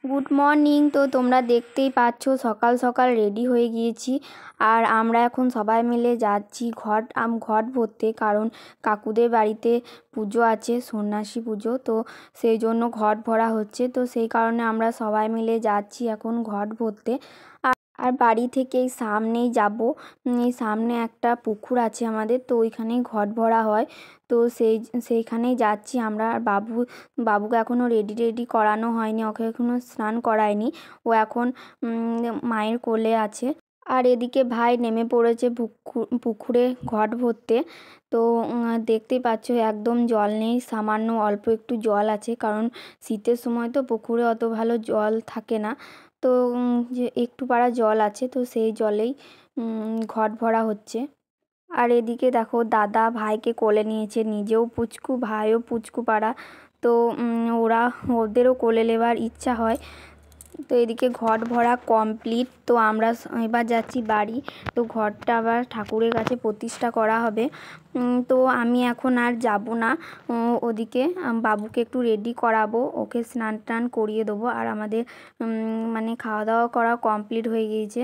Good morning. তো তোমরা দেখতেই পাচ্ছ সকাল সকাল রেডি হয়ে গিয়েছি আর আমরা এখন সবাই মিলে যাচ্ছি ঘট ভরতে, কারণ কাকুদের বাড়িতে পুজো আছে, সন্ন্যাসী পুজো। তো সেই জন্য ঘট ভরা হচ্ছে, তো সেই কারণে আমরা সবাই মিলে যাচ্ছি এখন ঘট ভরতে। আর বাড়ি থেকে এই সামনেই যাব, এই সামনে একটা পুকুর আছে আমাদের, তো ওইখানেই ঘট ভরা হয়। তো সেইখানেই যাচ্ছি আমরা। আর বাবুকে এখনও রেডি করানো হয়নি, ওকে এখনও স্নান করায়নি, ও এখন মায়ের কোলে আছে। আর এদিকে ভাই নেমে পড়েছে পুকুরে ঘট ভরতে। তো দেখতেই পাচ্ছ একদম জল নেই, সামান্য অল্প একটু জল আছে, কারণ শীতের সময় তো পুকুরে অত ভালো জল থাকে না। তো যে একটু পারা জল আছে, তো সেই জলেই ঘট ভরা হচ্ছে। আর এদিকে দেখো দাদা ভাইকে কোলে নিয়েছে, নিজেও পুচকু ভাইও পুচকু পাড়া, তো ওদেরও কোলে নেবার ইচ্ছা হয়। তো এদিকে ঘট ভরা কমপ্লিট, তো আমরা এবার যাচ্ছি বাড়ি। তো ঘরটা আবার ঠাকুরের কাছে প্রতিষ্ঠা করা হবে। তো আমি এখন আর যাব না ওদিকে, বাবুকে একটু রেডি করাবো, ওকে স্নান টান করিয়ে দেবো। আর আমাদের মানে খাওয়া দাওয়া করা কমপ্লিট হয়ে গিয়েছে।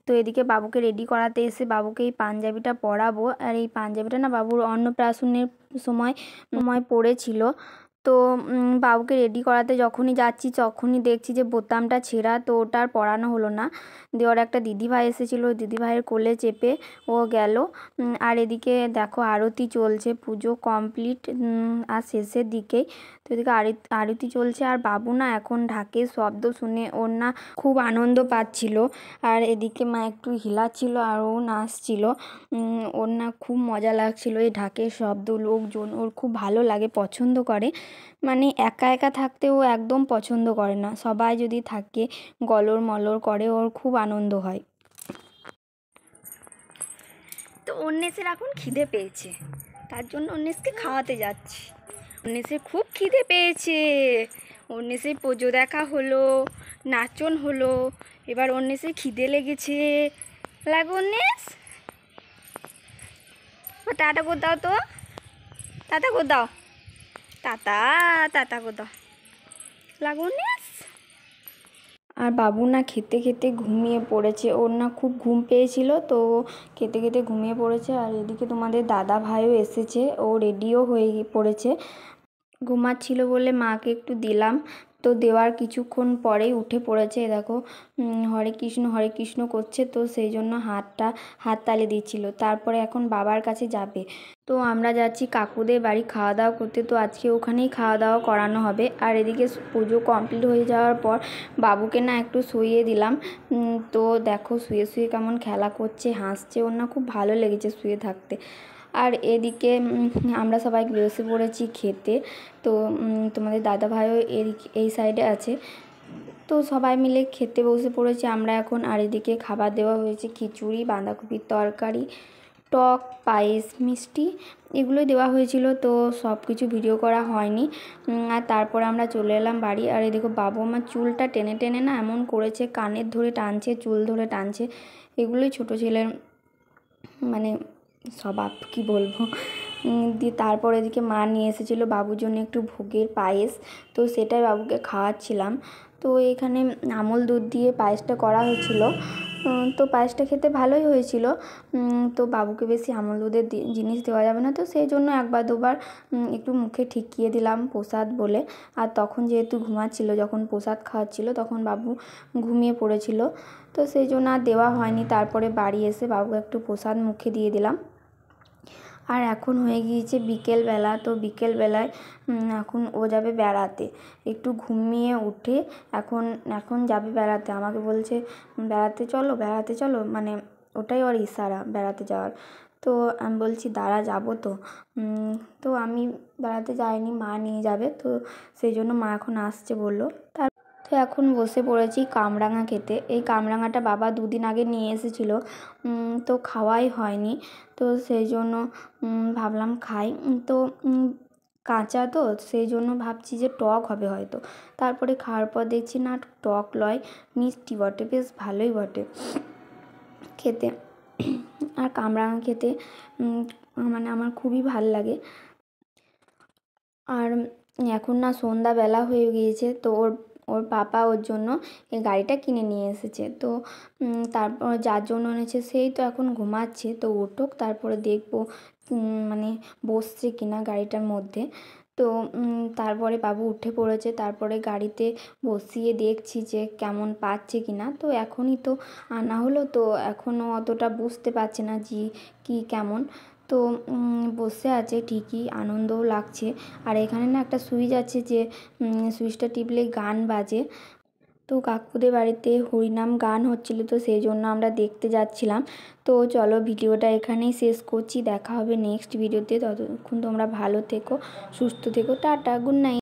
তো এদিকে বাবুকে রেডি করাতে এসে বাবুকে এই পাঞ্জাবিটা পরাবো। আর এই পাঞ্জাবিটা না বাবুর অন্নপ্রাশনের সময় পড়েছিল। তো বাবুকে রেডি করাতে যখনই যাচ্ছি তখনই দেখছি যে বোতামটা ছেঁড়া, তো ওটা আর পরানো হলো না। দিয়ে ওর একটা দিদিভাই এসেছিলো, দিদিভাইয়ের কোলে চেপে ও গেল। আর এদিকে দেখো আরতি চলছে, পুজো কমপ্লিট আর শেষের দিকেই। তো এদিকে আরতি চলছে, আর বাবু না এখন ঢাকের শব্দ শুনে ওর না খুব আনন্দ পাচ্ছিল। আর এদিকে মা একটু হিলাচ্ছিল আর ও নাচছিল। ওর না খুব মজা লাগছিল এই ঢাকের শব্দ, লোকজন ওর খুব ভালো লাগে, পছন্দ করে। মানে একা একা থাকতে ও একদম পছন্দ করে না, সবাই যদি থাকে গলর মলর করে, ওর খুব আনন্দ হয়। তো অন্বেষের এখন খিদে পেয়েছে, তার জন্য অন্বেষকে খাওয়াতে যাচ্ছি। অন্বেষের খুব খিদে পেয়েছে, অন্বেষের পুজো দেখা হলো, নাচন হলো, এবার অন্বেষের খিদে লেগেছে। লাগো অন্বেষ, টাটা করে দাও, তো টাটা করে দাও, টাটা করে দাও, লাগো অন্বেষ। আর বাবু না খেতে খেতে ঘুমিয়ে পড়েছে, ওর না খুব ঘুম পেয়েছিল, তো খেতে খেতে ঘুমিয়ে পড়েছে। আর এদিকে তোমাদের দাদা ভাইও এসেছে, ও রেডিও হয়ে পড়েছে। ঘুমাচ্ছিল বলে মাকে একটু দিলাম, তো দেওয়ার কিছুক্ষণ পরেই উঠে পড়েছে। দেখো হরে কৃষ্ণ করছে, তো সেই জন্য হাততালি দিচ্ছিল। তারপরে এখন বাবার কাছে যাবে। তো আমরা যাচ্ছি কাকুদের বাড়ি খাওয়া দাওয়া করতে, তো আজকে ওখানেই খাওয়া দাওয়া করানো হবে। আর এদিকে পুজো কমপ্লিট হয়ে যাওয়ার পর বাবুকে না একটু শুইয়ে দিলাম। তো দেখো শুয়ে শুয়ে কেমন খেলা করছে, হাসছে, ওর না খুব ভালো লেগেছে শুয়ে থাকতে। আর এদিকে আমরা সবাই বসে পড়েছি খেতে। তো তোমাদের দাদা ভাইও এই সাইডে আছে, তো সবাই মিলে খেতে বসে পড়েছি আমরা এখন। আর এদিকে খাবার দেওয়া হয়েছে খিচুড়ি, বাঁধাকপির তরকারি, টক, পায়েস, মিষ্টি, এগুলোই দেওয়া হয়েছিল। তো সব কিছু ভিডিও করা হয়নি। আর তারপর আমরা চলে এলাম বাড়ি। আর এদিকে বাবু আমার চুলটা টেনে টেনে না এমন করেছে, কানের ধরে টানছে, চুল ধরে টানছে। এগুলোই ছোটো ছেলের মানে স্বভাব, কি বলবো। দিয়ে তারপর এদিকে মা নিয়ে এসেছিলো বাবুর জন্য একটু ভোগের পায়েস, তো সেটাই বাবুকে খাওয়াচ্ছিলাম। তো এখানে আমল দুধ দিয়ে পায়েসটা করা হয়েছিল, তো পায়েসটা খেতে ভালোই হয়েছিল। তো বাবুকে বেশি আমল দুধের জিনিস দেওয়া যাবে না, তো সেই জন্য একবার দুবার একটু মুখে ঠিকিয়ে দিলাম প্রসাদ বলে। আর তখন যেহেতু ঘুমাচ্ছিল, যখন প্রসাদ খাওয়াচ্ছিল তখন বাবু ঘুমিয়ে পড়েছিল, তো সেই জন্য আর দেওয়া হয়নি। তারপরে বাড়ি এসে বাবুকে একটু প্রসাদ মুখে দিয়ে দিলাম। আর এখন হয়ে গিয়েছে বিকেলবেলা, তো বিকেলবেলায় এখন ও যাবে বেড়াতে, একটু ঘুমিয়ে উঠে এখন যাবে বেড়াতে। আমাকে বলছে বেড়াতে চলো, মানে ওটাই ওর ইশারা বেড়াতে যাওয়ার। তো আমি বলছি দাঁড়া, যাবো তো। তো আমি বেড়াতে যাইনি, মা নিয়ে যাবে, তো সেই জন্য মা এখন আসছে বললো। তো এখন বসে পড়েছি কামরাঙা খেতে। এই কামরাঙাটা বাবা দুদিন আগে নিয়ে এসেছিলো, তো খাওয়াই হয়নি, তো সেই জন্য ভাবলাম খাই। তো কাঁচা তো সেই জন্য ভাবছি যে টক হবে হয়তো, তারপরে খাওয়ার পর দেখছি না টক লয়, মিষ্টি বটে, বেশ ভালোই বটে খেতে। আর কামরাঙা খেতে মানে আমার খুবই ভাল লাগে। আর এখন না সন্ধ্যাবেলা হয়ে গিয়েছে, তো ওর ওর পাপা ওর জন্য এই গাড়িটা কিনে নিয়ে এসেছে। তো তারপর যার জন্য এনেছে সেই তো এখন ঘুমাচ্ছে, তো উঠুক তারপরে দেখবো মানে বসছে কিনা গাড়িটার মধ্যে। তো তারপরে বাবু উঠে পড়েছে, তারপরে গাড়িতে বসিয়ে দেখছি যে কেমন পাচ্ছে কিনা। তো এখনই তো আনা হলো, তো এখনও অতটা বুঝতে পারছে না যে কি কেমন। তো বসে আছে ঠিকই, আনন্দও লাগছে। আর এখানে না একটা সুইচ আছে, যে সুইচটা টিপলে গান বাজে। তো কাকুদের বাড়িতে হরিনাম গান হচ্ছিল, তো সেই জন্য আমরা দেখতে যাচ্ছিলাম। তো চলো ভিডিওটা এখানেই শেষ করছি, দেখা হবে নেক্সট ভিডিওতে। ততক্ষণ তোমরা ভালো থেকো, সুস্থ থেকো, টাটা, গুড নাইট।